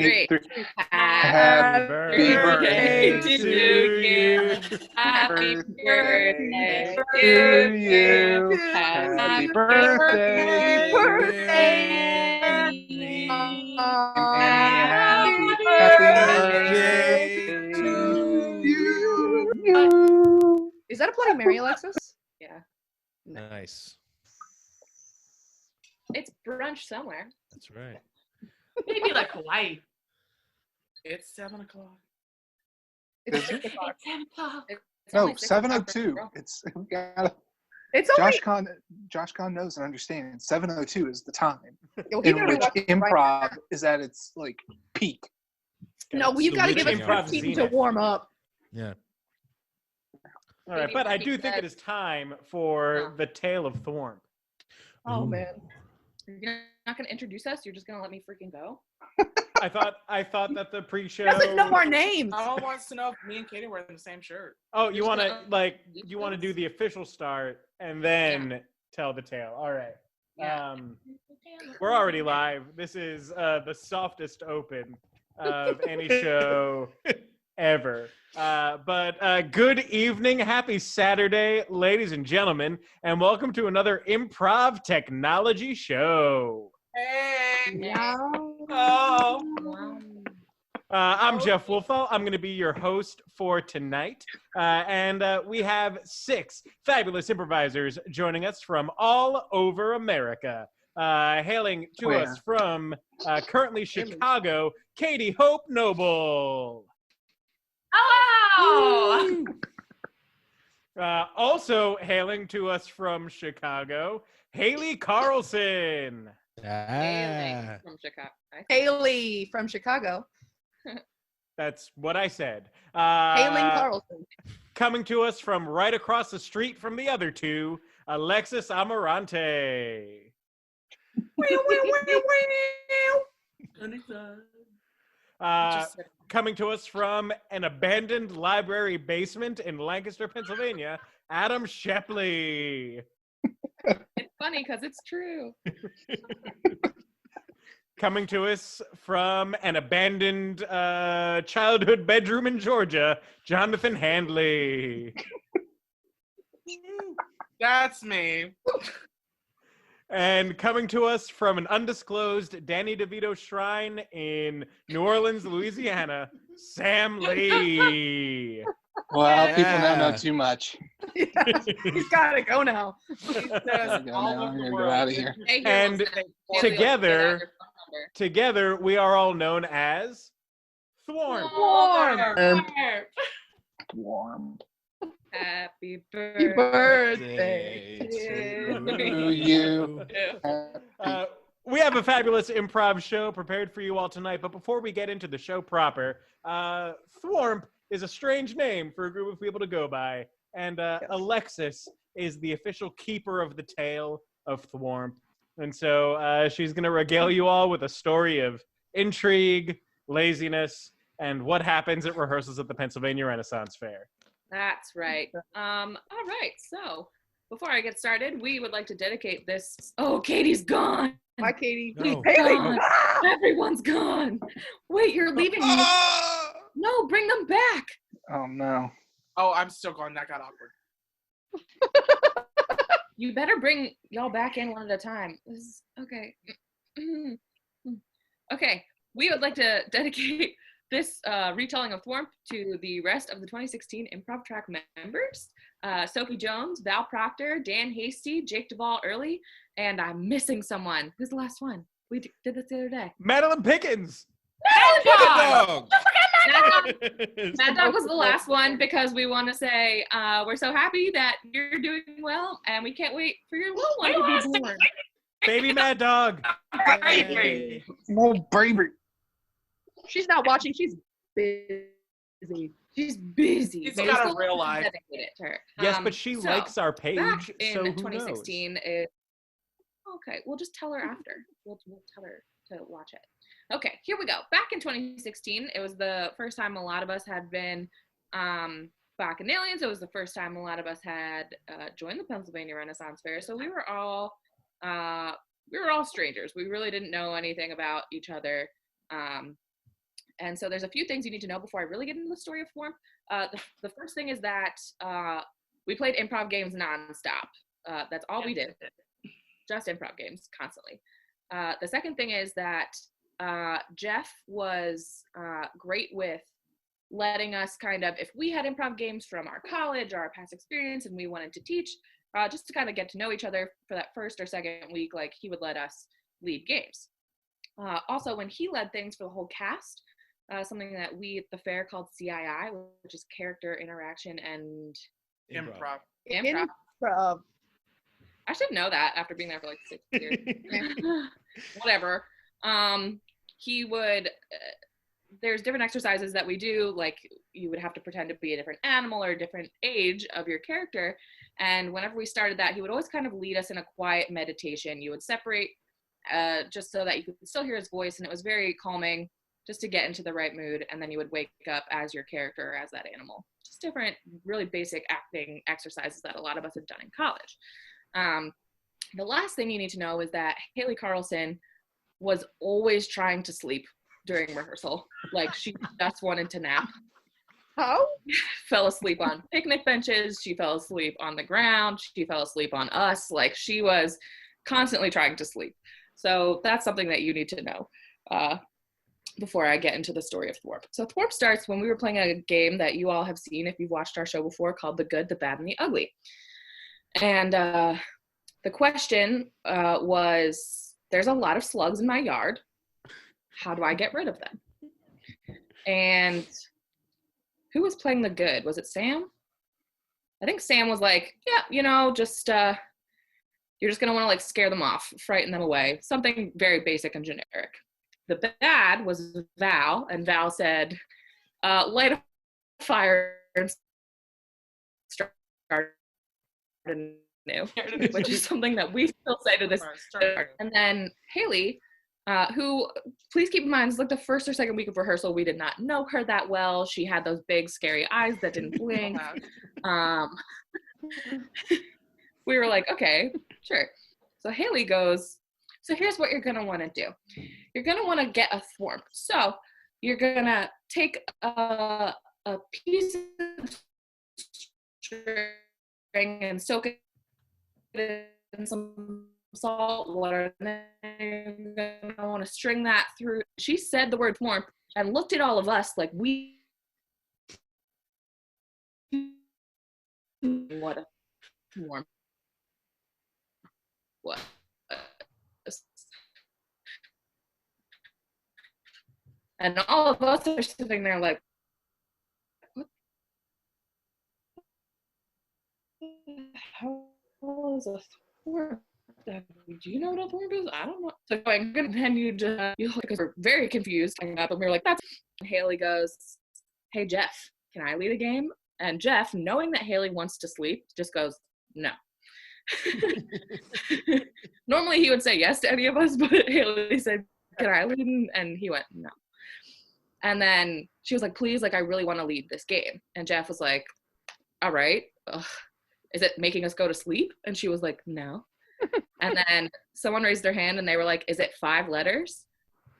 three. Happy birthday to you. Happy birthday to you. Happy birthday. Happy birthday to you. Is that a Bloody Mary, Alexis? Yeah. Nice. It's brunch somewhere. That's right. Maybe like Hawaii. It's 7 o'clock. It's Is it? 6 o'clock. 10 o'clock. It's No, only 6 o'clock for 7:02. girl. It's we gotta, It's only. Josh Kahn knows and understands. 7:02 is the time Yo, he in knows which what- improv is at its like peak. No, It's you the got to give us witching hour. 15 to warm up. Yeah. All right, but I do think it is time for the tale of Thwormp. Oh Ooh. man. You're not going to introduce us? You're just going to let me freaking go? I thought that the pre-show. He doesn't know our names. All wants to know if me and Katie were in the same shirt. Oh, you You're want to just you want to do the official start and then tell the tale. All right. Yeah. We're already live. This is the softest open of any show ever. But good evening, happy Saturday, ladies and gentlemen, and welcome to another improv technology show. Hey! Yeah. Oh! Wow. I'm Jeff Wolfthal. I'm going to be your host for tonight. And we have 6 fabulous improvisers joining us from all over America. Hailing to us from currently Chicago, Katie Hope Noble. Hello! Also hailing to us from Chicago, Haley Karlson. Ah. From Chicago. Haley from Chicago. That's what I said. Hailing Karlson. Coming to us from right across the street from the other two, Alexis Amarante. Coming to us from an abandoned library basement in Lancaster, Pennsylvania, Adam Shepley. It's funny because it's true. Coming to us from an abandoned childhood bedroom in Georgia, Jonathan Handley. That's me. And coming to us from an undisclosed Danny DeVito shrine in New Orleans, Louisiana, Sam Lee. Well, people now know Yeah. too much. He's got to go now. He says I'm all gonna over the go world. out of here. Hey, And here's one. together- Together, we are all known as Thwormp. Warm. Happy Happy birthday. birthday. To you. We have a fabulous improv show prepared for you all tonight, but before we get into the show proper, Thwormp is a strange name for a group of people to go by, and Alexis is the official keeper of the tale of Thwormp. And so she's going to regale you all with a story of intrigue, laziness, and what happens at rehearsals at the Pennsylvania Renaissance Fair. That's right. All right. So before I get started, we would like to dedicate this. Oh, Katie's gone. Hi, Katie. No. Haley. Gone. Everyone's gone. Wait, you're leaving me. No, bring them back. Oh no. Oh, I'm still going. That got awkward. You better bring y'all back in one at a time. This is okay. Okay, we would like to dedicate this retelling of Thwormp to the rest of the 2016 Improv Track members. Sophie Jones, Val Proctor, Dan Hasty, Jake Duvall Early, and I'm missing someone. Who's the last one? We did this the other day. Madeline Pickens. Dog. Mad Dog was the last one because we want to say we're so happy that you're doing well and we can't wait for your little one to be born. Baby Mad Dog. Hey. Oh, baby. She's not watching. She's busy. She's busy. She's So got we a still real have to life. dedicate it to her. Yes, but she so likes our page, back in so who 2016 is okay. We'll just tell her after. We'll tell her to watch it. Okay, here we go. Back in 2016, it was the first time a lot of us had been Bacchanalians. It was the first time a lot of us had joined the Pennsylvania Renaissance Fair. So we were all strangers. We really didn't know anything about each other. And so there's a few things you need to know before I really get into the story of Thwormp. The first thing is that we played improv games nonstop. That's all we did. Just improv games constantly. The second thing is that Jeff was great with letting us kind of, if we had improv games from our college or our past experience and we wanted to teach, just to kind of get to know each other for that first or second week, like he would let us lead games. Also, when he led things for the whole cast, something that we at the fair called CII, which is character interaction and Improv. Improv. I should know that after being there for like 6 years. Whatever. He would, there's different exercises that we do, like you would have to pretend to be a different animal or a different age of your character. And whenever we started that, he would always kind of lead us in a quiet meditation. You would separate just so that you could still hear his voice, and it was very calming just to get into the right mood. And then you would wake up as your character or as that animal. Just different, really basic acting exercises that a lot of us have done in college. The last thing you need to know is that Haley Karlson was always trying to sleep during rehearsal. Like she just wanted to nap. How? Fell asleep on picnic benches. She fell asleep on the ground. She fell asleep on us. Like she was constantly trying to sleep. So that's something that you need to know before I get into the story of Thwormp. So Thwormp starts when we were playing a game that you all have seen if you've watched our show before called The Good, the Bad, and the Ugly. And the question was, there's a lot of slugs in my yard. How do I get rid of them? And who was playing the good? Was it Sam? I think Sam was like, yeah, you know, just, you're just gonna wanna like scare them off, frighten them away. Something very basic and generic. The bad was Val, and Val said, light a fire and start anew, which is something that we still say to this. And then Haley, who, please keep in mind, this is like the first or second week of rehearsal. We did not know her that well. She had those big, scary eyes that didn't blink. We were like, okay, sure. So Haley goes, so here's what you're gonna wanna do. You're gonna wanna get a Thwormp. So you're gonna take a piece of string and soak it in some salt water, and then you're gonna want to string that through. She said the word Thwormp and looked at all of us like we what a Thwormp was. And all of us are sitting there like, what the hell is a Thwormp? Do you know what a Thwormp is? I don't know. So going, and then you look, because we're very confused, and we were like, that's. And Haley goes, hey Jeff, can I lead a game? And Jeff, knowing that Haley wants to sleep, just goes, no. Normally he would say yes to any of us, but Haley said, can I lead? And he went, no. And then she was like, please, like I really want to lead this game. And Jeff was like, all right. Ugh. Is it making us go to sleep? And she was like, no. And then someone raised their hand and they were like, is it 5 letters?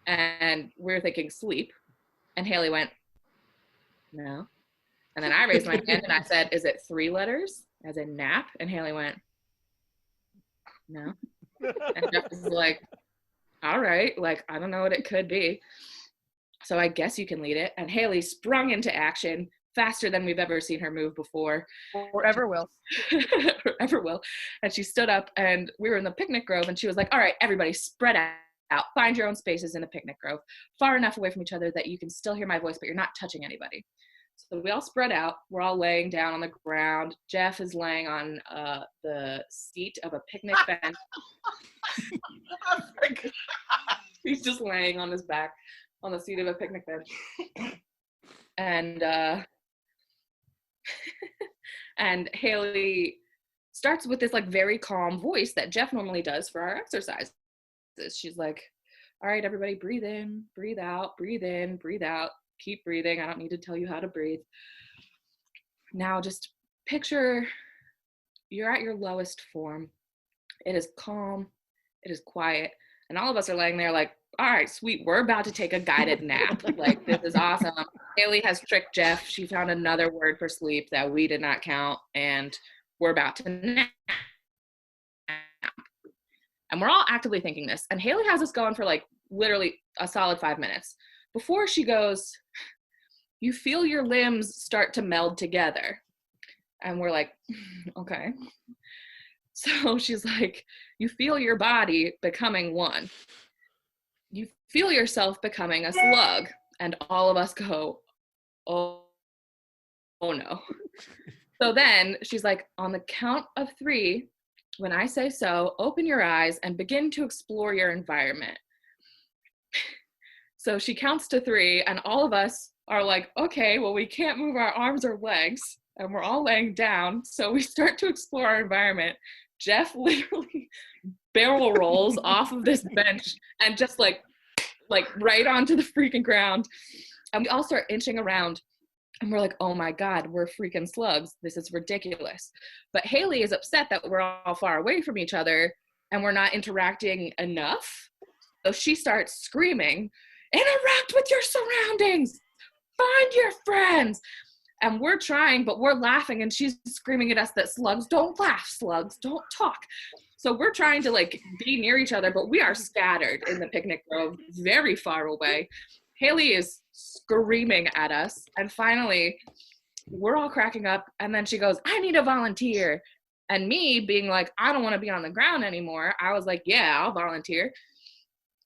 And we were thinking sleep. And Haley went, no. And then I raised my hand and I said, is it 3 letters? As in nap? And Haley went, no. And Jeff was like, all right, like, I don't know what it could be. So I guess you can lead it. And Haley sprung into action faster than we've ever seen her move before. Or ever will. Or ever will. And she stood up and we were in the picnic grove and she was like, all right, everybody spread out. Find your own spaces in the picnic grove, far enough away from each other that you can still hear my voice, but you're not touching anybody. So we all spread out. We're all laying down on the ground. Jeff is laying on the seat of a picnic bench. He's just laying on his back on the seat of a picnic bench. And and Haley starts with this like very calm voice that Jeff normally does for our exercises. She's like, all right, everybody, breathe in, breathe out, breathe in, breathe out. Keep breathing. I don't need to tell you how to breathe. Now just picture you're at your lowest form. It is calm. It is quiet. And all of us are laying there like, all right, sweet, we're about to take a guided nap. Like, this is awesome. Haley has tricked Jeff. She found another word for sleep that we did not count, and we're about to nap. And we're all actively thinking this. And Haley has us going for like literally a solid 5 minutes. Before she goes, you feel your limbs start to meld together. And we're like, okay. So she's like, you feel your body becoming one. You feel yourself becoming a slug. And all of us go, oh no. So then she's like, on the count of 3, when I say so, open your eyes and begin to explore your environment. So she counts to 3, and all of us are like, okay, well, we can't move our arms or legs, and we're all laying down. So we start to explore our environment. Jeff literally barrel rolls off of this bench and just like right onto the freaking ground. And we all start inching around. And we're like, oh my God, we're freaking slugs. This is ridiculous. But Haley is upset that we're all far away from each other and we're not interacting enough. So she starts screaming, interact with your surroundings, find your friends. And we're trying, but we're laughing, and she's screaming at us that slugs don't laugh, slugs don't talk. So we're trying to like be near each other, but we are scattered in the picnic grove, very far away. Haley is screaming at us, and finally we're all cracking up, and then she goes, I need a volunteer. And me being like, I don't want to be on the ground anymore, I was like, yeah, I'll volunteer.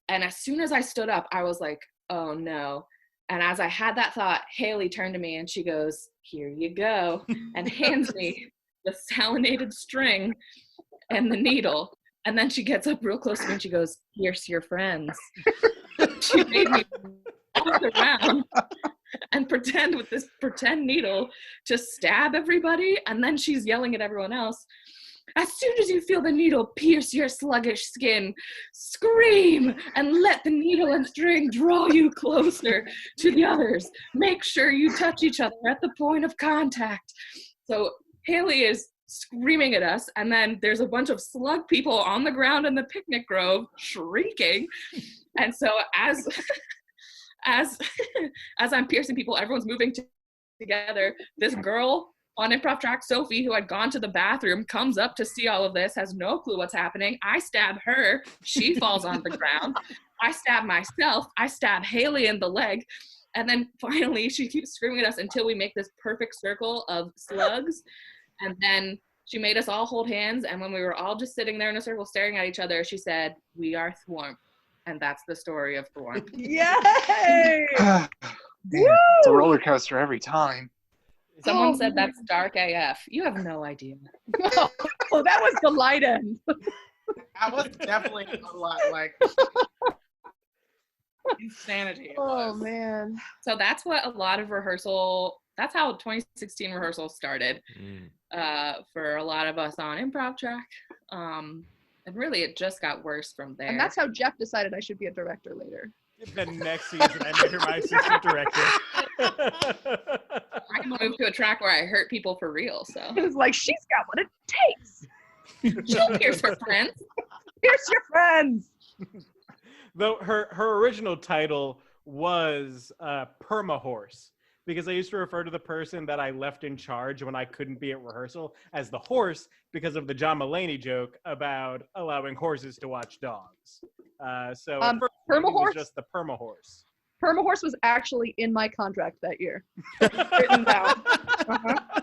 And as soon as I stood up, I was like, oh no. And as I had that thought, Haley turned to me and she goes, here you go, and hands me the salinated string and the needle. And then she gets up real close to me and she goes, here's your friends. She made me walk around and pretend with this pretend needle to stab everybody. And then she's yelling at everyone else, as soon as you feel the needle pierce your sluggish skin, scream and let the needle and string draw you closer to the others. Make sure you touch each other at the point of contact. So Haley is screaming at us, and then there's a bunch of slug people on the ground in the picnic grove shrieking. And so as I'm piercing people, everyone's moving together. This girl on improv track, Sophie, who had gone to the bathroom, comes up to see all of this, has no clue what's happening. I stab her. She falls on the ground. I stab myself. I stab Haley in the leg. And then finally, she keeps screaming at us until we make this perfect circle of slugs. And then she made us all hold hands. And when we were all just sitting there in a circle staring at each other, she said, we are Thwormp. And that's the story of Thwormp. Yay! Man, it's a roller coaster every time. Someone said that's dark AF. You have no idea. Oh, that was the light end. That was definitely a lot like insanity. Oh man. So that's what a lot of that's how 2016 rehearsal started for a lot of us on improv track. And really it just got worse from there. And that's how Jeff decided I should be a director later. The next season, I made her my assistant director. I moved to a track where I hurt people for real, so. It was like, she's got what it takes. She'll pierce her friends. Pierce your friends. Though her original title was Perma-Horse, because I used to refer to the person that I left in charge when I couldn't be at rehearsal as the horse, because of the John Mulaney joke about allowing horses to watch dogs. So at first it was Perma-Horse? just the Perma-Horse. Perma-Horse was actually in my contract that year. Written down. Uh-huh.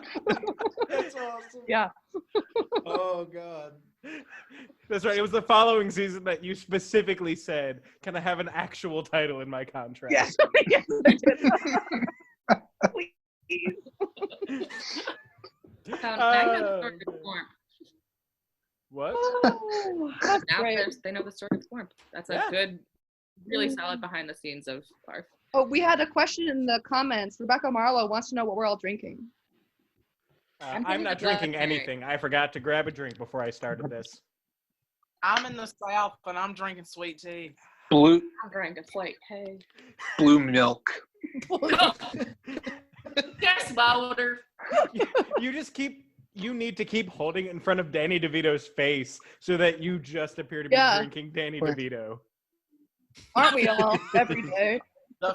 That's awesome. Yeah. Oh God. That's right. It was the following season that you specifically said, can I have an actual title in my contract? Yes. Yes, I did. Please. So now you know the story of Thwormp. What? Oh, that's Now great. they know the story of Thwormp. That's a Yeah. good, really solid behind the scenes of PARF. Oh, we had a question in the comments. Rebecca Marlowe wants to know what we're all drinking. I'm not drinking anything. I forgot to grab a drink before I started this. I'm in the South and I'm drinking sweet tea. Blue Drinking slate. Hey. blue milk. Yes, Wilder. You need to keep holding it in front of Danny DeVito's face so that you just appear to be Yeah. drinking Danny Where? DeVito. Aren't we all every day?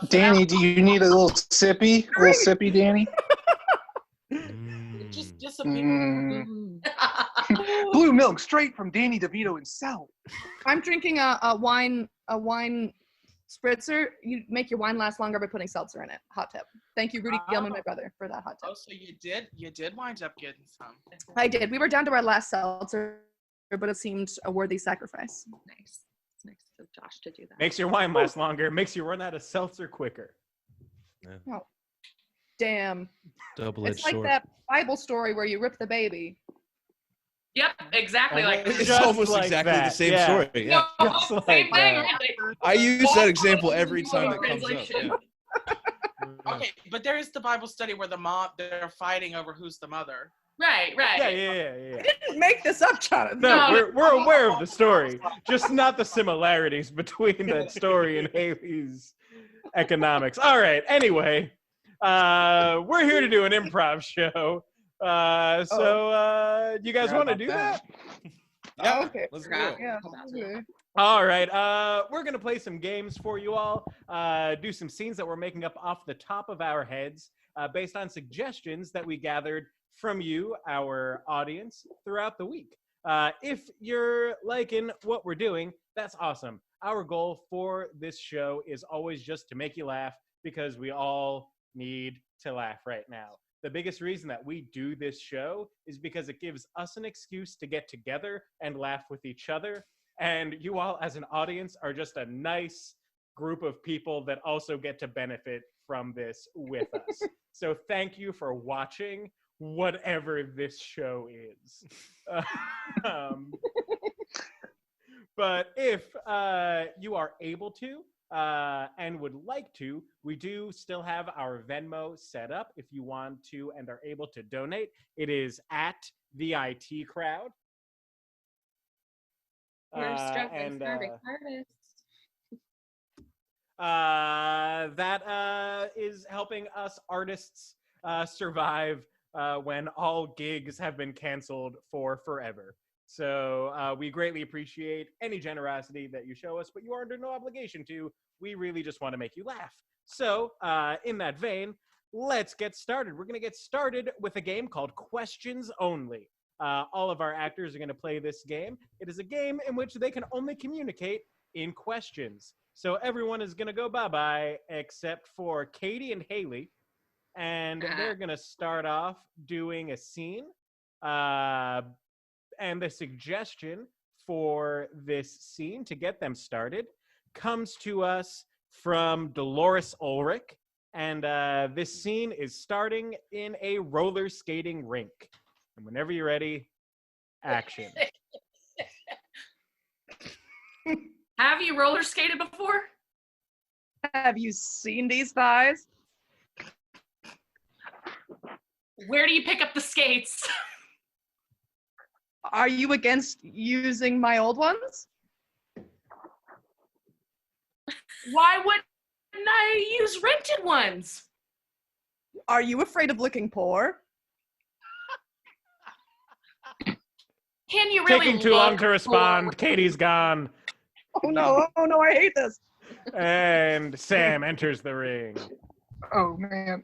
Danny, do you need a little sippy? A little sippy, Danny? It just disappeared. Mm. Blue milk straight from Danny DeVito himself. I'm drinking a wine spritzer. You make your wine last longer by putting seltzer in it. Hot tip. Thank you, Rudy Gilman, my brother, for that hot tip. Oh, so you did wind up getting some. I did. We were down to our last seltzer, but it seemed a worthy sacrifice. Nice. It's nice of Josh to do that. Makes your wine last longer. Makes you run out of seltzer quicker. Oh, damn. Double-edged It's like sword. that Bible story where you rip the baby. Yep, exactly like It's Just almost like exactly that, the same yeah. story. Yeah. No, Just like same thing, that. really. I use that example every time it comes up. Translation. Yeah. Okay, but there is the Bible study where they're fighting over who's the mother. Right. Yeah. I didn't make this up, Jonathan. No, we're aware of the story, just not the similarities between that story and Haley's economics. All right. Anyway, we're here to do an improv show. So you guys want to do that? Yeah, Okay. let's do it. Yeah. Okay. All right. We're gonna play some games for you all. Do some scenes that we're making up off the top of our heads, based on suggestions that we gathered from you, our audience, throughout the week. If you're liking what we're doing, that's awesome. Our goal for this show is always just to make you laugh, because we all need to laugh right now. The biggest reason that we do this show is because it gives us an excuse to get together and laugh with each other. And you all, as an audience, are just a nice group of people that also get to benefit from this with us. So thank you for watching whatever this show is. But if you are able to and would like to, we do still have our Venmo set up if you want to and are able to donate. It is at the IT Crowd. We're struggling and, starving artists. that is helping us artists survive when all gigs have been canceled for forever. So we greatly appreciate any generosity that you show us, but you are under no obligation to. We really just want to make you laugh. So in that vein, let's get started. We're going to get started with a game called Questions Only. All of our actors are going to play this game. It is a game in which they can only communicate in questions. So everyone is going to go bye-bye except for Katie and Haley. And they're going to start off doing a scene. And the suggestion for this scene to get them started comes to us from Dolores Ulrich. And this scene is starting in a roller skating rink. And whenever you're ready, action. Have you roller skated before? Have you seen these thighs? Where do you pick up the skates? Are you against using my old ones? Why wouldn't I use rented ones? Are you afraid of looking poor? Can you really Taking too long look to respond. Katie's gone. Oh no, I hate this. And Sam enters the ring. Oh man.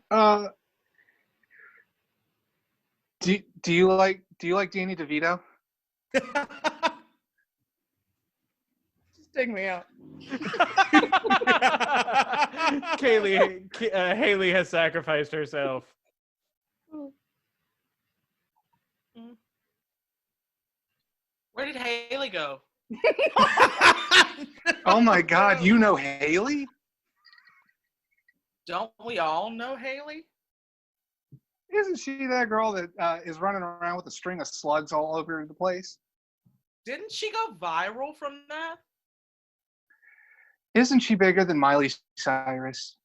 Do you like Danny DeVito? Just dig me out. Haley has sacrificed herself. Where did Haley go? Oh my God, you know Haley? Don't we all know Haley? Isn't she that girl that is running around with a string of slugs all over the place? Didn't she go viral from that? Isn't she bigger than Miley Cyrus?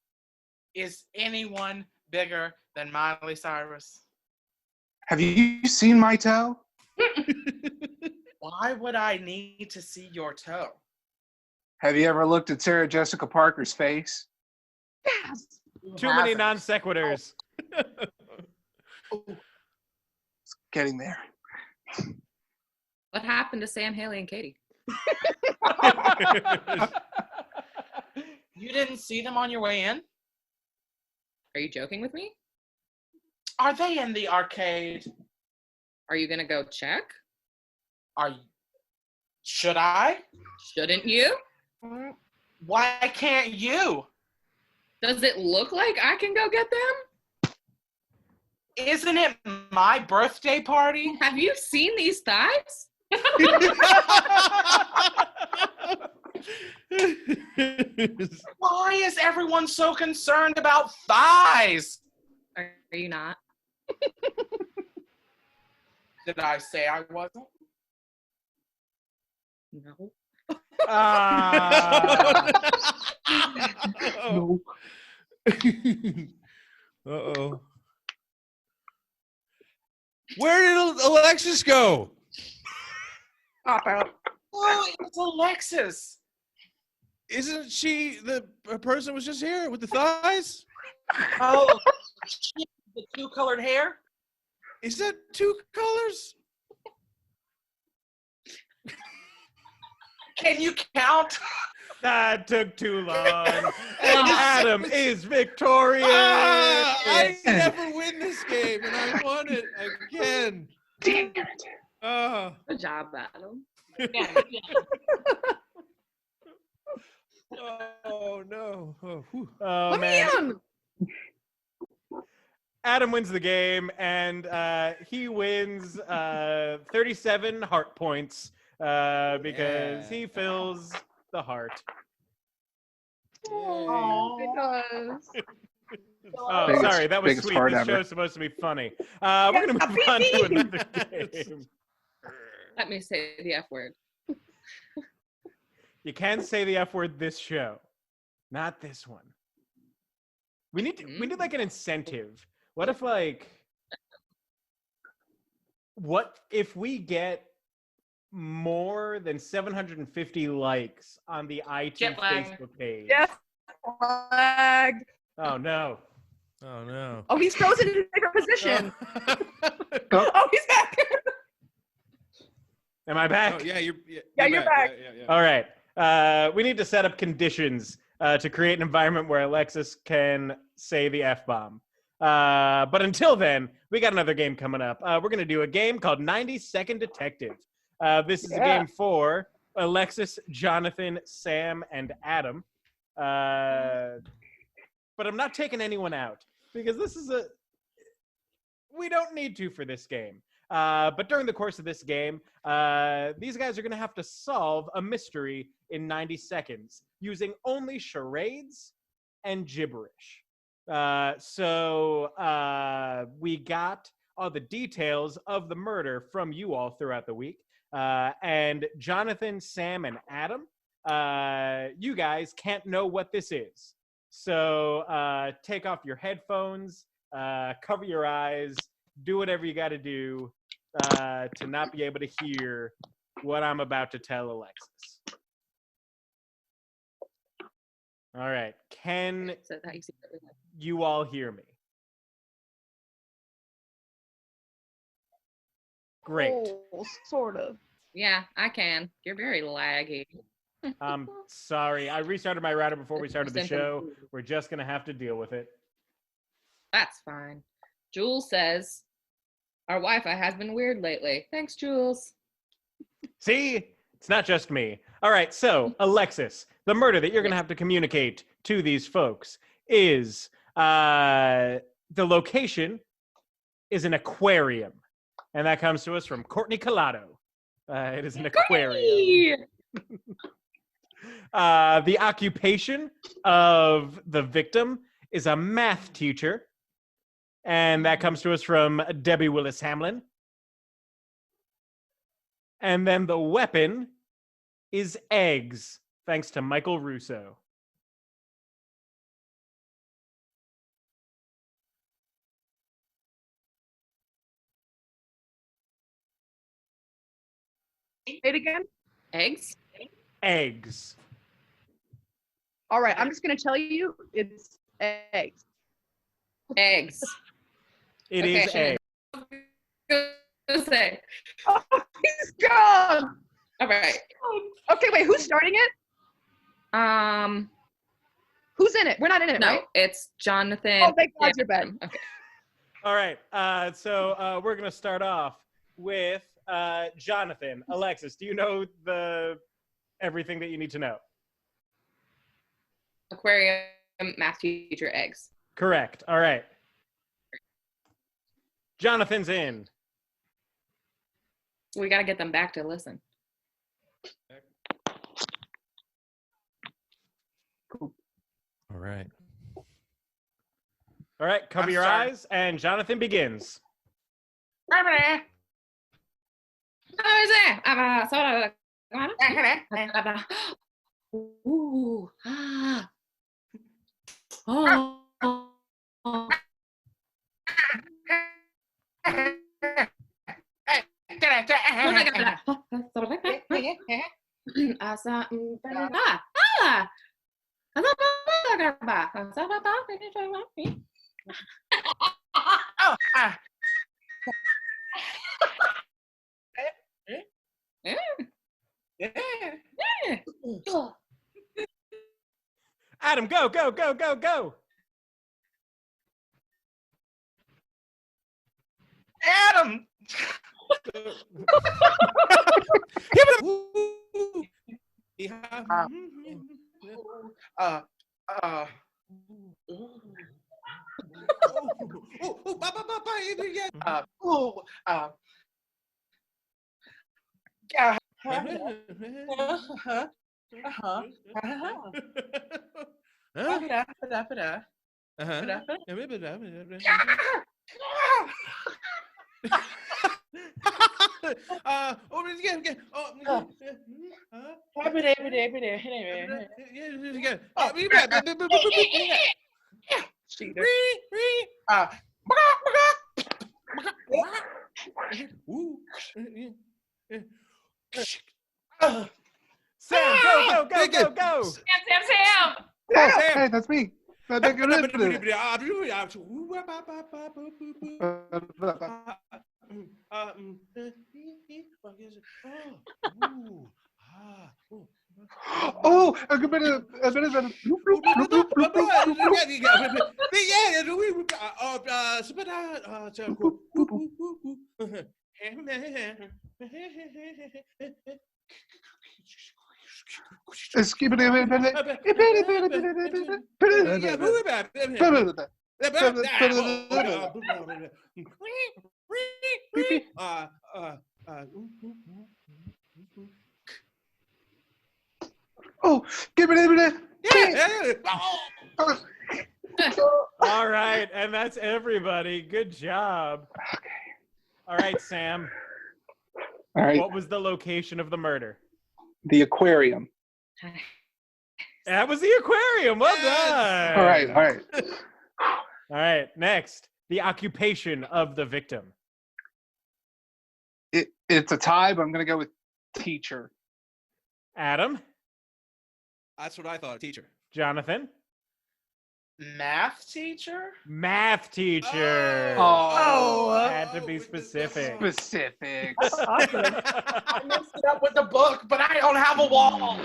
Is anyone bigger than Miley Cyrus? Have you seen my toe? Why would I need to see your toe? Have you ever looked at Sarah Jessica Parker's face? Yes. Too many non sequiturs. It's getting there. What happened to Sam, Haley, and Katie? You didn't see them on your way in? Are you joking with me? Are they in the arcade? Are you gonna go check? Should I? Shouldn't you? Why can't you? Does it look like I can go get them? Isn't it my birthday party? Have you seen these thighs? Why is everyone so concerned about thighs? Are you not? Did I say I wasn't? No. No. Uh-oh. Where did Alexis go? Pop out. Oh, it's Alexis. Isn't she the person was just here with the thighs? Oh, the two-colored hair? Is that two colors? Can you count? That took too long. And Adam is victorious. I never win this game, and I won it again. Damn it. Good job, Adam. Oh no. Oh, whew. Oh, Let man. me in. Adam wins the game, and he wins 37 heart points because he fills the heart. Because Oh, Biggest- sorry, that was biggest sweet. fart This ever. show's supposed to be funny. We're going to move on to another game. Let me say the F word. You can say the F word this show, not this one. We need like an incentive. What if what if we get more than 750 likes on the iTunes Jet lag. Facebook page? yes, flag. Oh no. Oh no. Oh, he's frozen in a different position. Oh, he's back. Am I back? Oh, yeah, you're back. Yeah. All right. We need to set up conditions to create an environment where Alexis can say the F-bomb. But until then, we got another game coming up. We're going to do a game called 90-Second Detective. This is a game for Alexis, Jonathan, Sam, and Adam. But I'm not taking anyone out because this is we don't need to for this game. But during the course of this game, these guys are going to have to solve a mystery in 90 seconds using only charades and gibberish. So we got all the details of the murder from you all throughout the week. And Jonathan, Sam, and Adam, you guys can't know what this is. So take off your headphones, cover your eyes, do whatever you got to do to not be able to hear what I'm about to tell Alexis. All right. Can So that you secretly like. you all hear me? Great. Oh, sort of. Yeah, I can. You're very laggy. I'm sorry. I restarted my router before we started the show. We're just going to have to deal with it. That's fine. Jules says, our Wi-Fi has been weird lately. Thanks, Jules. See? It's not just me. All right, so, Alexis, the murder that you're going to have to communicate to these folks is the location is an aquarium. And that comes to us from Courtney Collado. It is an aquarium. The occupation of the victim is a math teacher. And that comes to us from Debbie Willis Hamlin. And then the weapon is eggs, thanks to Michael Russo. Say it again. Eggs? Eggs. All right, I'm just gonna tell you it's eggs. Eggs. It Okay, is eggs. Gonna say. Oh, he's gone. All right. Okay, wait, who's starting it? Who's in it? We're not in it, No, right? it's Jonathan. Oh, thank God you're back. Okay. All right. So we're gonna start off with Jonathan. Alexis, do you know everything that you need to know? Aquarium, math teacher, eggs. Correct. All right. Jonathan's in. We got to get them back to listen. All right. All right. Cover I'm your sorry. eyes, and Jonathan begins. Ooh. Ah. Oh. Adam, go, go, go, go, go. Adam. Sam, go, go, go, go, go. Sam. Oh, Sam. hey, that's me. Oh, a bit of Oh, give it. All right, and that's everybody. Good job. Okay. All right, Sam. All right, What was the location of the murder? the aquarium. That was the aquarium. Well done. All right. All right, next. The occupation of the victim. It's a tie, but I'm gonna go with teacher. Adam, That's what I thought, teacher. Jonathan, Math teacher? math teacher. Oh. Had to be specific. Specifics. I messed it up with the book, but I don't have a wall.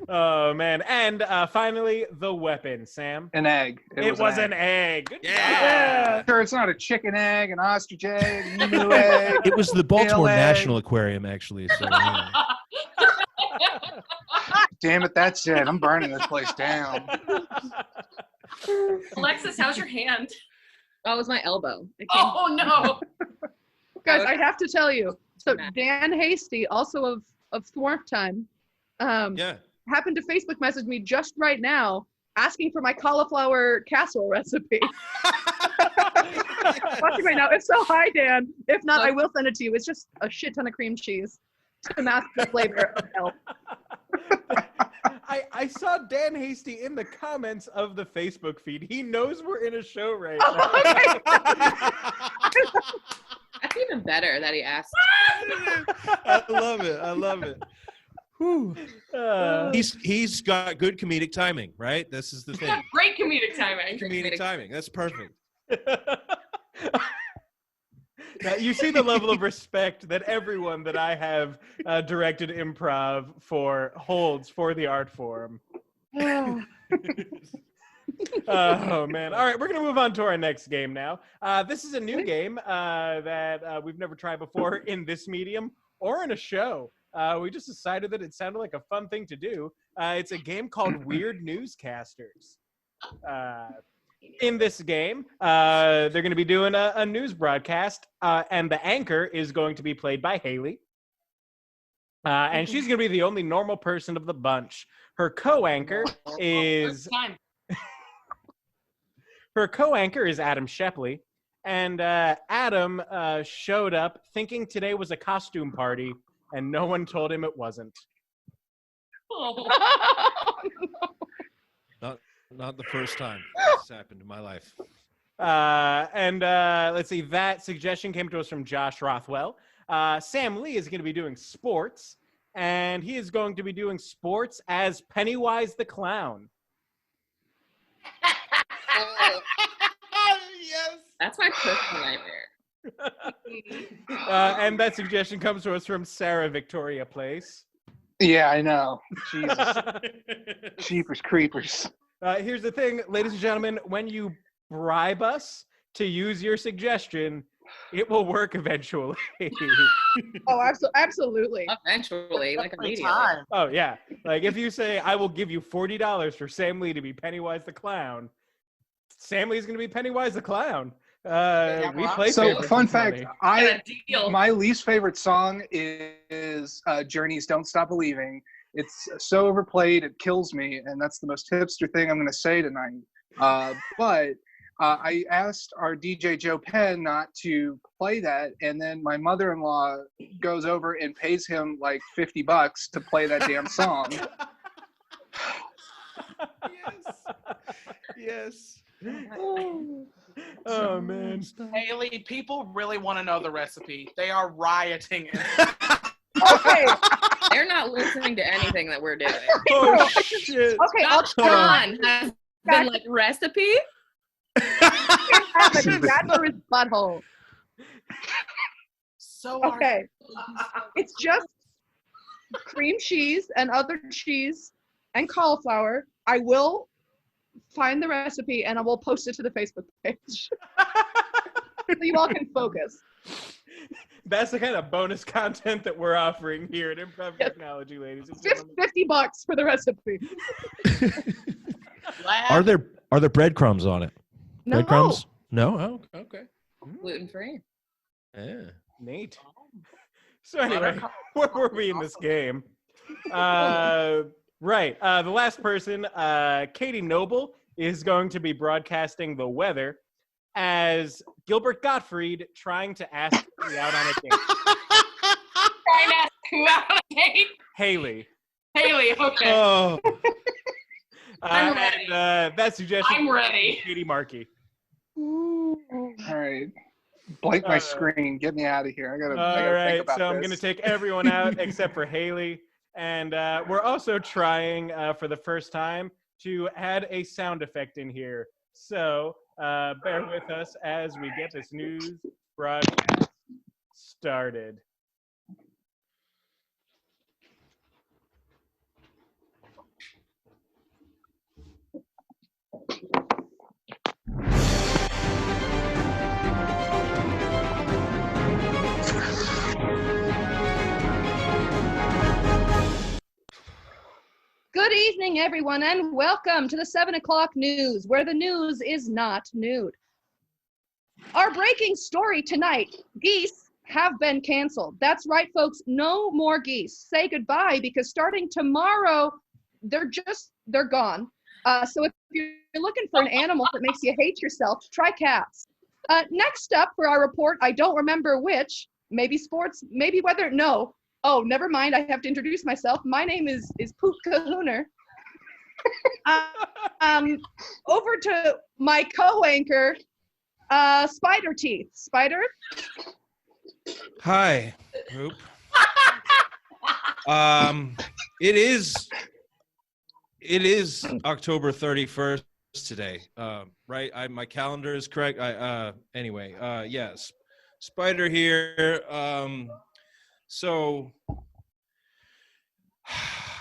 Oh man, and finally the weapon, Sam. An egg. It was an egg. Good Yeah. job. Sure, it's not a chicken egg, an ostrich egg, an emu egg. It was the Baltimore egg. National Aquarium, actually. So, yeah. Damn it, that's it. I'm burning this place down. Alexis, how's your hand? Oh, it was my elbow. It came- Oh no. Guys, I have to tell you. So Matt. Dan Hasty, also of Thwormp Time, Yeah. happened to Facebook message me just right now asking for my cauliflower casserole recipe. Watching right now. If so, hi Dan. If not, I will send it to you. It's just a shit ton of cream cheese to mask the flavor of help. I saw Dan Hasty in the comments of the Facebook feed. He knows we're in a show right now. Oh, okay. That's even better that he asked. I love it. I love it. Whew. He's got good comedic timing, right? This is the thing. Great comedic timing. Comedic timing. That's perfect. Now, you see the level of respect that everyone that I have directed improv for holds for the art form. Oh man! All right, we're gonna move on to our next game now. This is a new game that we've never tried before in this medium or in a show. We just decided that it sounded like a fun thing to do. It's a game called Weird Newscasters. In this game, they're going to be doing a news broadcast, and the anchor is going to be played by Haley. And she's going to be the only normal person of the bunch. Her co-anchor is Adam Shepley, and Adam showed up thinking today was a costume party, and no one told him it wasn't. Not the first time this happened in my life. Let's see, that suggestion came to us from Josh Rothwell. Sam Lee is going to be doing sports, and he is going to be doing sports as Pennywise the Clown. Yes. That's my personal nightmare. And that suggestion comes to us from Sarah Victoria Place. Yeah, I know. Jesus. Jeepers creepers. Here's the thing, ladies and gentlemen, when you bribe us to use your suggestion, it will work eventually. Oh, absolutely. Eventually, like Every immediately. time. Oh, yeah. Like, if you say, I will give you $40 for Sam Lee to be Pennywise the Clown, Sam Lee's going to be Pennywise the Clown. We play So, favorites fun with fact, money. Deal. my least favorite song is Journey's Don't Stop Believing. It's so overplayed, it kills me, and that's the most hipster thing I'm going to say tonight. But I asked our DJ Joe Penn not to play that, and then my mother-in-law goes over and pays him like $50 to play that damn song. Yes. Oh, man. Haley, people really want to know the recipe. They are rioting. Okay. They're not listening to anything that we're doing. Oh, shit. Okay, I'll John has been like, recipe? have a Cadbury's butthole. So Okay. It's just cream cheese and other cheese and cauliflower. I will find the recipe and I will post it to the Facebook page. So you all can focus. That's the kind of bonus content that we're offering here at Improv Yes. Technology, ladies and gentlemen. $50 for the recipe. Are there breadcrumbs on it? No. Breadcrumbs? No? Oh, okay. Gluten free. Yeah. Nate. So anyway, where were we in this game? Right. The last person, Katie Noble, is going to be broadcasting the weather as Gilbert Gottfried trying to ask me out on a date. Trying to ask who out on a date? Haley. Haley, okay. Oh. I'm ready. And that suggestion I'm ready. Katie Markey. All right. Blank my screen. Get me out of here. I gotta All think right, about so I'm this. going to take everyone out except for Haley. And we're also trying for the first time to add a sound effect in here. So bear with us as we get this news broadcast started. Good evening, everyone, and welcome to the 7 o'clock news, where the news is not nude. Our breaking story tonight, geese have been canceled. That's right, folks, no more geese. Say goodbye, because starting tomorrow, they're gone. So if you're looking for an animal that makes you hate yourself, try cats. Next up for our report, I don't remember which, maybe sports, maybe weather, no. Oh, never mind. I have to introduce myself. My name is Poop Kahooner. Over to my co-anchor, Spider Teeth. Spider? Hi, group. It is October 31st today. Right? My calendar is correct. Anyway, yes. Spider here. So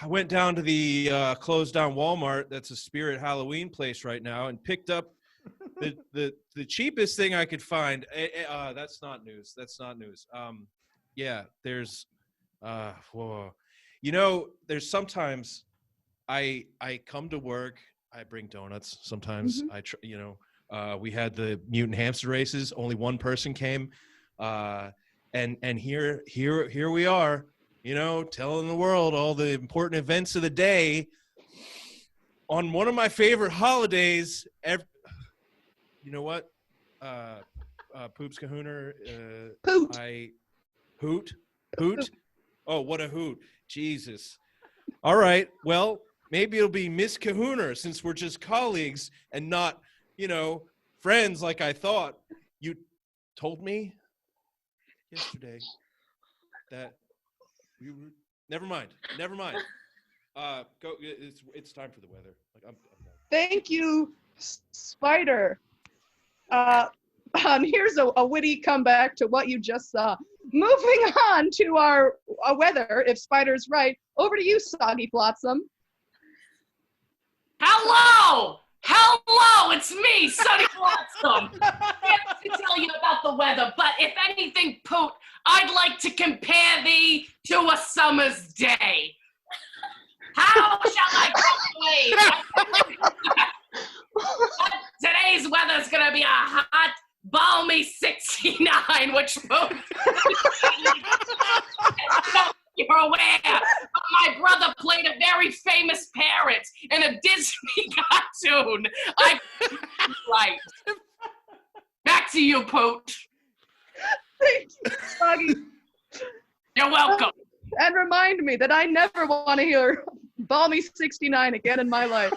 I went down to the closed down Walmart. That's a Spirit Halloween place right now, and picked up the cheapest thing I could find. That's not news. That's not news. Yeah, there's whoa. You know, there's sometimes I come to work. I bring donuts. Sometimes we had the mutant hamster races. Only one person came, and here we are. You know, telling the world all the important events of the day on one of my favorite holidays. You know what? Poops Kahooner. Poot. Hoot. Oh, what a hoot. Jesus. All right. Well, maybe it'll be Miss Kahooner, since we're just colleagues and not, friends like I thought. You told me yesterday that we were. Never mind. Go. It's time for the weather. I'm done. Thank you, Spider. Here's a witty comeback to what you just saw. Moving on to our weather, if Spider's right. Over to you, Soggy Flotsam. Hello! Hello! It's me, Sonny Blossom. Here to tell you about the weather, but if anything, Poot, I'd like to compare thee to a summer's day. How shall I explain? Today's weather's gonna be a hot, balmy 69, which Poot, you're aware, but my brother played a very famous parrot in a Disney cartoon. Right. Back to you, Poot. Thank you, Soggy. You're welcome. And remind me that I never want to hear Balmy 69 again in my life.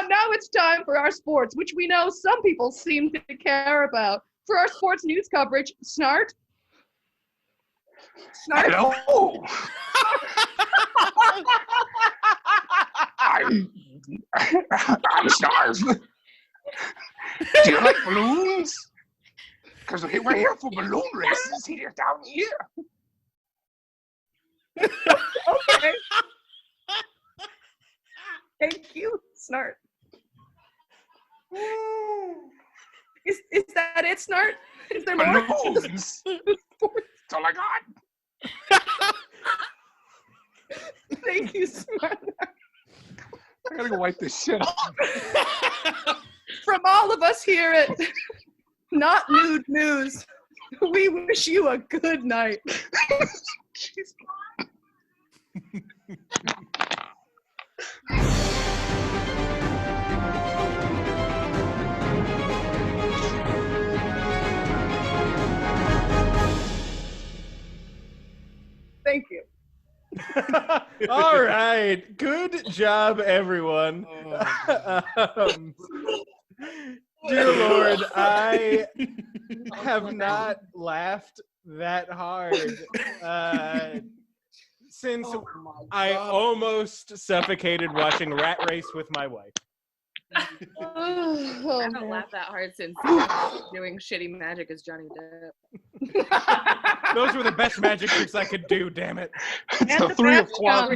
Now it's time for our sports, which we know some people seem to care about. For our sports news coverage, Snart. Hello. I'm Snarf. Do you like balloons? Because we're here for balloon races here down here. Okay. Thank you, Snart. Is that it, Snart? Is there more? Balloons. That's all I got. Thank you, Snart. I gotta go wipe this shit off. From all of us here at Not Nude News, we wish you a good night. Thank you. All right. Good job, everyone. Dear Lord, I have not laughed that hard since I almost suffocated watching Rat Race with my wife. I haven't laughed that hard since doing shitty magic as Johnny Depp. Those were the best magic tricks I could do, damn it. It's the 3 o'clock.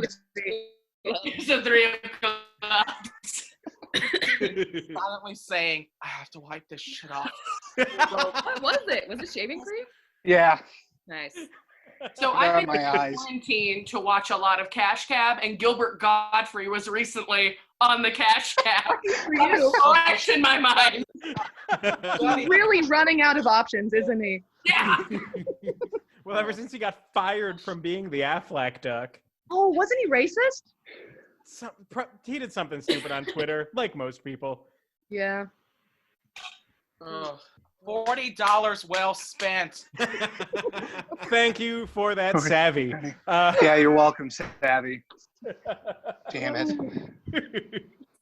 It's the 3 o'clock. Silently saying, I have to wipe this shit off. What was it? Was it shaving cream? Yeah. Nice. So They're I've on been my eyes. quarantined to watch a lot of Cash Cab, and Gilbert Godfrey was recently on the Cash Cab. For you. Flash in my mind. He's really running out of options, isn't he? Yeah. Well, ever since he got fired from being the Aflac duck. Oh, wasn't he racist? He did something stupid on Twitter, like most people. Yeah. $40 well spent. Thank you for that, Savvy. Yeah, you're welcome, Savvy. Damn it.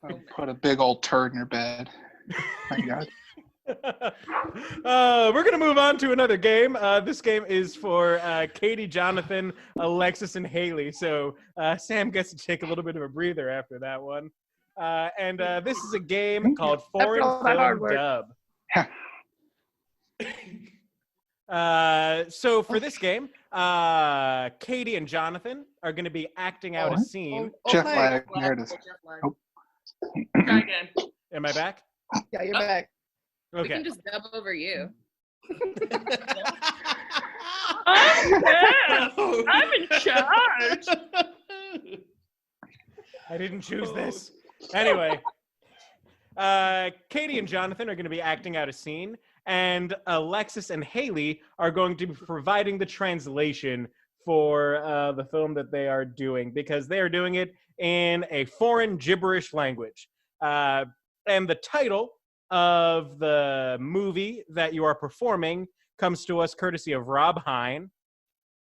I'll put a big old turd in your bed. My God. We're going to move on to another game. This game is for Katie, Jonathan, Alexis, and Haley. So Sam gets to take a little bit of a breather after that one. And this is a game called Foreign all that hard Film work. Dub. So for this game, Katie and Jonathan are going to be acting out a scene. Jet Okay. lag. There it is. Oh. Try again. Am I back? Yeah, you're back. We Okay. can just dub over you. I'm in charge. I didn't choose this. Anyway, Katie and Jonathan are going to be acting out a scene, and Alexis and Haley are going to be providing the translation for the film that they are doing, because they are doing it in a foreign gibberish language. And the title of the movie that you are performing comes to us courtesy of Rob Hine.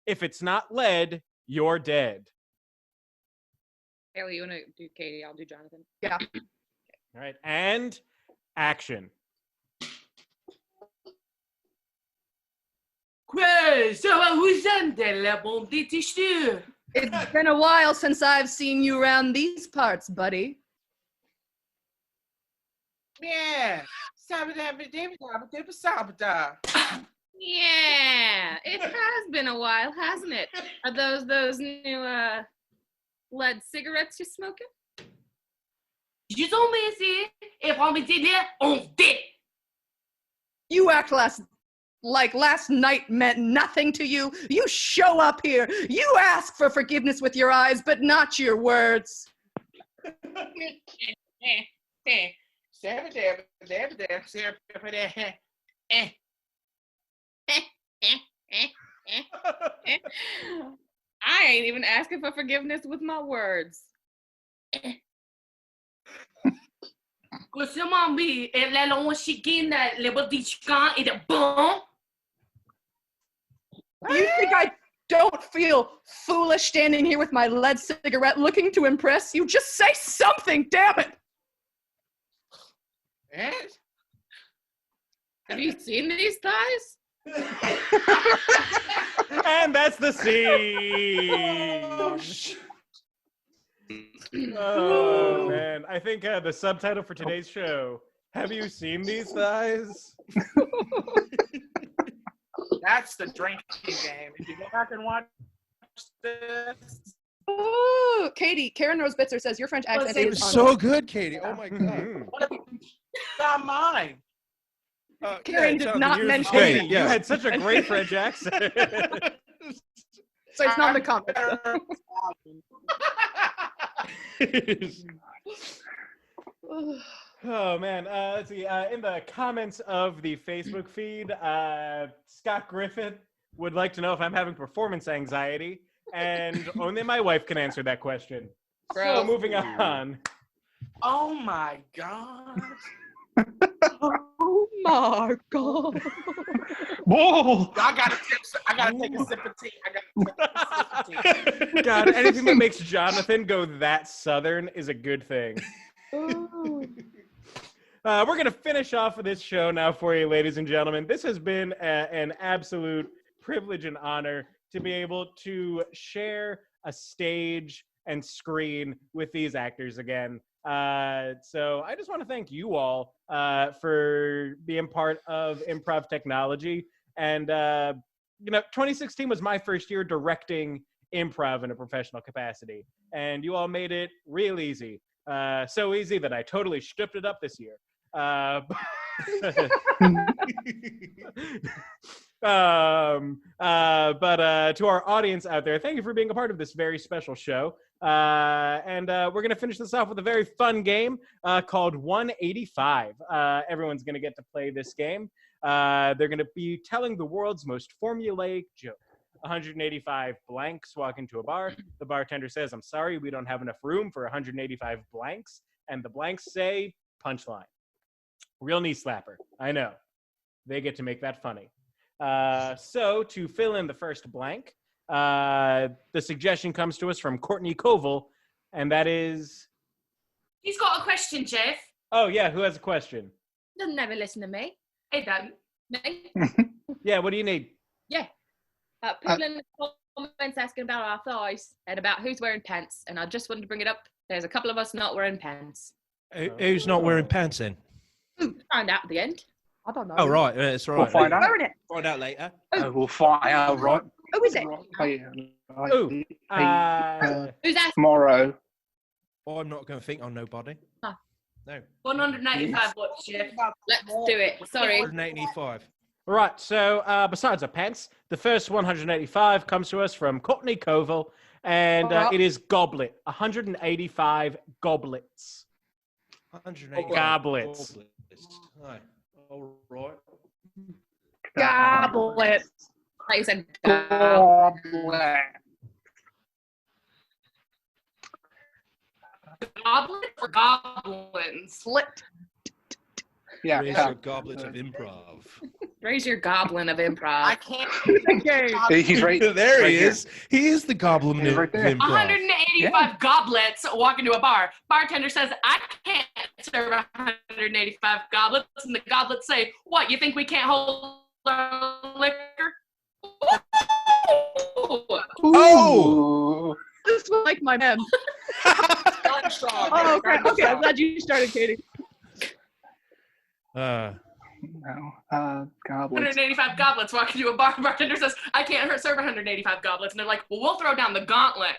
If it's not lead, you're dead. Haley, you want to do Katie? I'll do Jonathan. Yeah. All right, and action. It's been a while since I've seen you around these parts, buddy. Yeah. Sabada. Yeah, it has been a while, hasn't it? Are those new lead cigarettes you're smoking? You act like last night meant nothing to you. You show up here. You ask for forgiveness with your eyes, but not your words. I ain't even asking for forgiveness with my words. You think I don't feel foolish standing here with my lead cigarette looking to impress you? Just say something, damn it! Have you seen these thighs? And that's the scene. Oh, man. I think the subtitle for today's show, have you seen these thighs? That's the drinking game. If you go back and watch this. Ooh, Katie, Karen Rose Bitzer says your French accent It is was on so good, Katie. Oh my god. Mhm. Not mine. Karen did Jonathan, not yours is mention great, Katie, you had such a great French accent. So it's not in the comments. Oh man, let's see. In the comments of the Facebook feed, Scott Griffith would like to know if I'm having performance anxiety, and only my wife can answer that question. So moving on. Oh my god. Oh my god. Whoa! I gotta take a sip of tea. God, anything that makes Jonathan go that southern is a good thing. We're going to finish off of this show now for you, ladies and gentlemen. This has been an absolute privilege and honor to be able to share a stage and screen with these actors again. So I just want to thank you all for being part of Improv Technology. And, 2016 was my first year directing improv in a professional capacity. And you all made it real easy. So easy that I totally stripped it up this year. But to our audience out there, thank you for being a part of this very special show. And we're going to finish this off with a very fun game called 185. Everyone's going to get to play this game. They're going to be telling the world's most formulaic joke. 185 blanks walk into a bar. The bartender says, "I'm sorry, we don't have enough room for 185 blanks." And the blanks say, "Punchline." Real knee slapper. I know. They get to make that funny. So to fill in the first blank, the suggestion comes to us from Courtney Koval, and that is... He's got a question, Jeff. Oh, yeah, who has a question? Doesn't ever listen to me. Hey, Dan. Me? Yeah, what do you need? Yeah. People in the comments asking about our thighs and about who's wearing pants, and I just wanted to bring it up. There's a couple of us not wearing pants. Who's not wearing pants in? Find out at the end. I don't know. Oh, right. That's right. We'll find out. Burn it. Find out later. We'll find out, right? Who is it? Ooh, Who's that? Tomorrow. Oh, I'm not going to think on nobody. Huh. No. 195 watts shift. Let's do it. Sorry. 185. Right, so besides a pence, the first 185 comes to us from Courtney Koval, and it is goblet. 185 goblets. 185 Goblets. Right. All right. Goblet. Like you said, Goblet. Goblets or goblins? Split. Yeah. Raise your goblet of improv. raise your goblin of improv. I can't. He's right. There right he here. is. He is the goblin He's of right there. improv. 185 goblets walk into a bar. Bartender says, I can't serve 185 goblets. And the goblets say, what, you think we can't hold our liquor? Oh! Ooh. This is like my man. Oh, okay. Okay, I'm glad you started, Katie. No. Goblets. 185 goblets walk into a bar. Bartender says, I can't serve 185 goblets. And they're like, well, we'll throw down the gauntlet.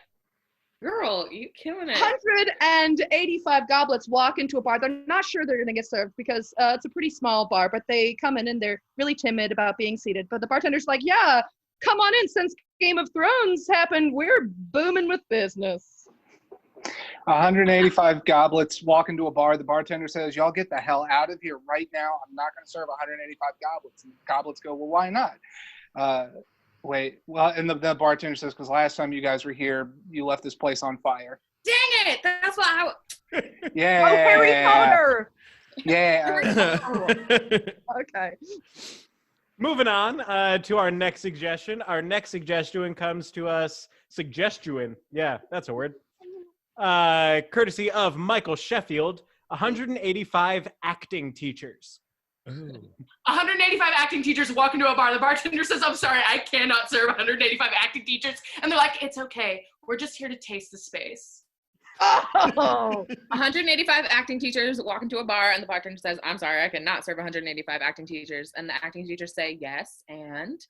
Girl, you killing it. 185 goblets walk into a bar. They're not sure they're going to get served because it's a pretty small bar, but they come in and they're really timid about being seated. But the bartender's like, yeah, come on in. Since Game of Thrones happened, we're booming with business. 185 goblets walk into a bar. The bartender says, y'all get the hell out of here right now. I'm not going to serve 185 goblets. And the goblets go, well, why not? Wait, well, and the bartender says, because last time you guys were here, you left this place on fire. Dang it! That's why Yeah. Oh, Harry Potter. Yeah. Okay. Moving on to our next suggestion. Our next suggestion comes to us. Suggestion. Yeah, that's a word. Courtesy of Michael Sheffield. 185 acting teachers. 185 acting teachers walk into a bar. The bartender says, I'm sorry, I cannot serve 185 acting teachers. And they're like, it's okay. We're just here to taste the space. Oh. 185 acting teachers walk into a bar and the bartender says, I'm sorry, I cannot serve 185 acting teachers. And the acting teachers say, yes, and?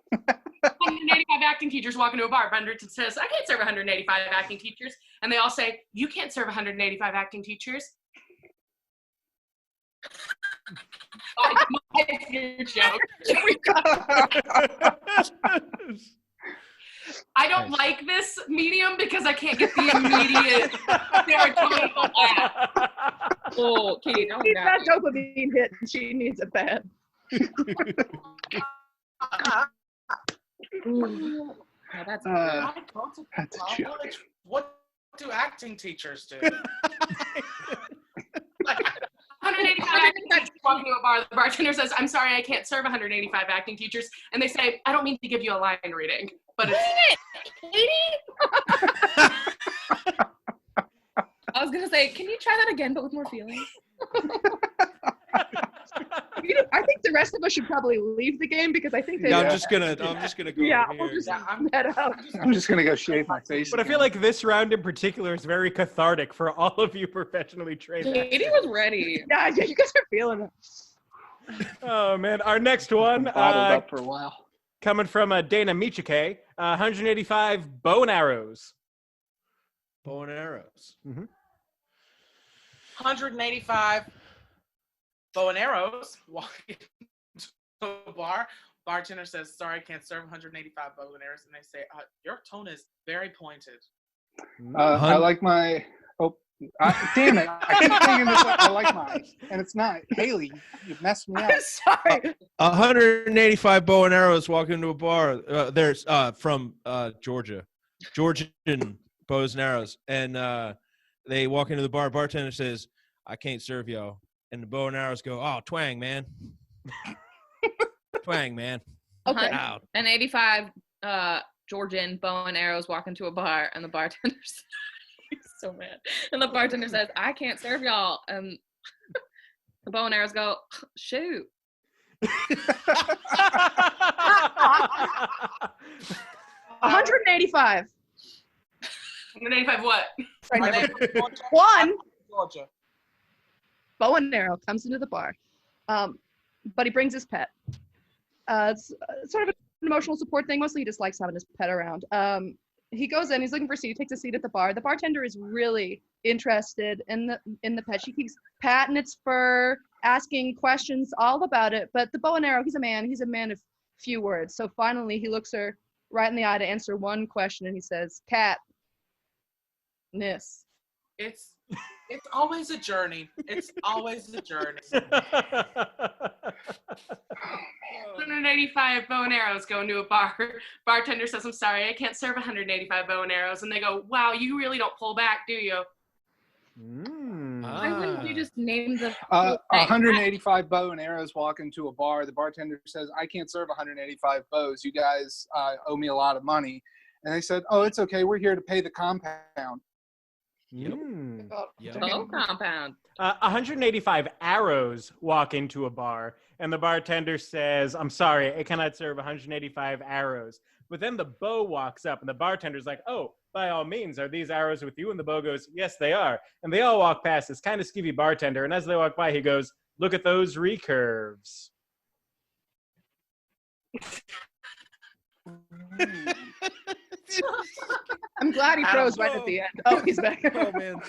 185 acting teachers walk into a bar. Bartender says, I can't serve 185 acting teachers. And they all say, you can't serve 185 acting teachers. Your joke. I don't like this medium because I can't get the immediate serotonin laugh. Oh, Katie, don't She's that dopamine hit and she needs it bad. Oh, that's That's a joke. What do acting teachers do? 185 acting teachers walk into a bar. The bartender says, I'm sorry, I can't serve 185 acting teachers. And they say, I don't mean to give you a line reading, but it's... Katie? I was gonna say, can you try that again, but with more feeling? I think the rest of us should probably leave the game because I think they. Yeah, Yeah. I'm just gonna go. Yeah, over we'll here. just Yeah, head out. I'm just going to go shave my face. But I feel like this round in particular is very cathartic for all of you professionally trained Katie actors. was ready. Yeah, you guys are feeling it. Oh, man. Our next one, bottled up for a while. coming from Dana Michike, 185 bow and arrows. Bow and arrows. 185 bow and arrows walking to a bar. Bartender says, sorry, I can't serve 185 bow and arrows. And they say, your tone is very pointed. I like my. Oh, damn it! I keep thinking this. I like mine, and it's not. Haley, you've messed me up. Sorry. 185 bow and arrows walk into a bar. There's from Georgia, Georgian bows and arrows, and they walk into the bar. Bartender says, "I can't serve y'all," and the bow and arrows go, "Oh, twang, man, twang, man." Okay. Out. And 85 Georgian bow and arrows walk into a bar, and the bartender says, he's so mad. And the bartender says, I can't serve y'all. And the bow and arrows go, shoot. 185. 185 what? Right Are now. they from Georgia? One Georgia. bow and arrow comes into the bar. but he brings his pet. It's sort of an emotional support thing. Mostly he just likes having his pet around. He goes in, he's looking for a seat, he takes a seat at the bar. The bartender is really interested in the pet. She keeps patting its fur, asking questions all about it. But the bow and arrow, he's a man of few words. So finally he looks her right in the eye to answer one question, and he says, "Cat. Ness." It's always a journey. It's always a journey. 185 bow and arrows go into a bar. Bartender says, "I'm sorry, I can't serve 185 bow and arrows." And they go, "Wow, you really don't pull back, do you?" Why wouldn't you just name the 185 bow and arrows walk into a bar. The bartender says, "I can't serve 185 bows. You guys owe me a lot of money." And they said, "Oh, it's okay. We're here to pay the compound." bow compound? 185 arrows walk into a bar, and the bartender says, "I'm sorry, I cannot serve 185 arrows." But then the bow walks up, and the bartender's like, "Oh, by all means, are these arrows with you?" And the bow goes, "Yes, they are." And they all walk past this kind of skeevy bartender, and as they walk by, he goes, "Look at those recurves." I'm glad he froze right at the end. Oh, he's back. Oh man.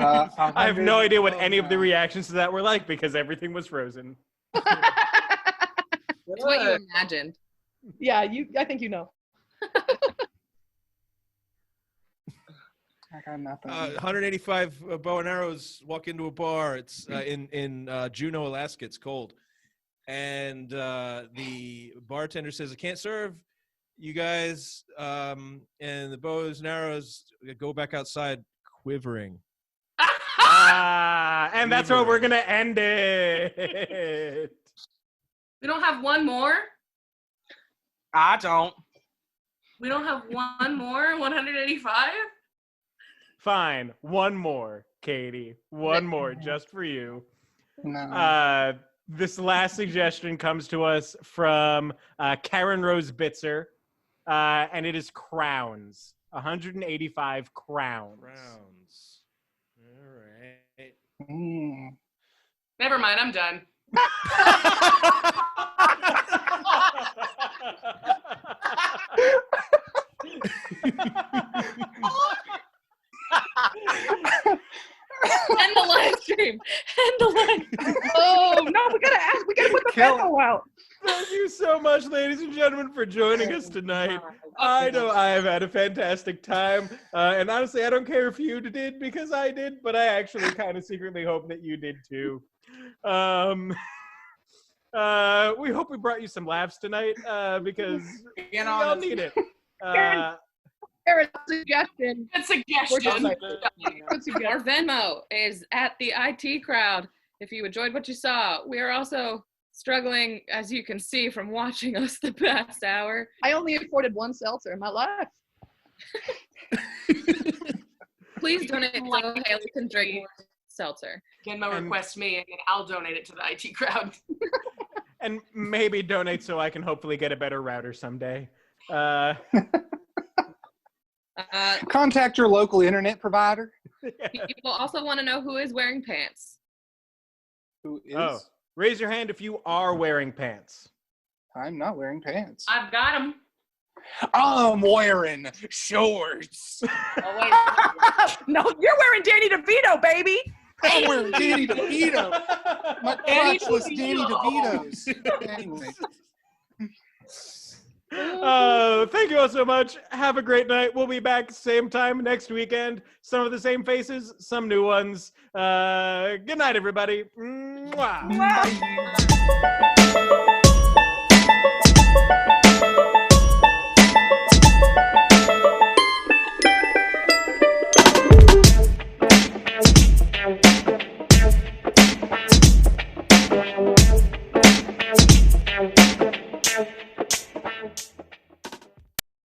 I have no idea what any of the reactions to that were like because everything was frozen. It's what you imagined. Yeah, I think you know. I got nothing. 185 bow and arrows walk into a bar. It's in Juneau, Alaska. It's cold. And the bartender says, "I can't serve you guys." And the bows and arrows go back outside quivering. And that's where we're going to end it. We don't have one more? I don't. We don't have one more? 185? Fine. One more, Katie. One more just for you. No. This last suggestion comes to us from Karen Rose Bitzer, and it is crowns. 185 crowns. Rounds. All right. Never mind, I'm done. End the live stream. End the live stream. Oh, no, we gotta put the Venmo out. Thank you so much, ladies and gentlemen, for joining us tonight. I know I have had a fantastic time, and honestly, I don't care if you did because I did, but I actually kind of secretly hope that you did too. We hope we brought you some laughs tonight because we all need it. Here's a suggestion. Good suggestion. Our Venmo is at the IT crowd. If you enjoyed what you saw, we are also struggling, as you can see from watching us the past hour. I only afforded one seltzer in my life. Please donate so Haley can drink more seltzer. Venmo request me, and then I'll donate it to the IT crowd. And maybe donate so I can hopefully get a better router someday. Contact your local internet provider. People also want to know who is wearing pants. Who is? Oh, raise your hand if you are wearing pants. I'm not wearing pants. I've got them. I'm wearing shorts. No, you're wearing Danny DeVito, baby. I'm wearing Danny DeVito. My crotchless Danny DeVitos. Anyway. Thank you all so much. Have a great night. We'll be back same time next weekend. Some of the same faces, some new ones. Good night, everybody. Mwah. Bye.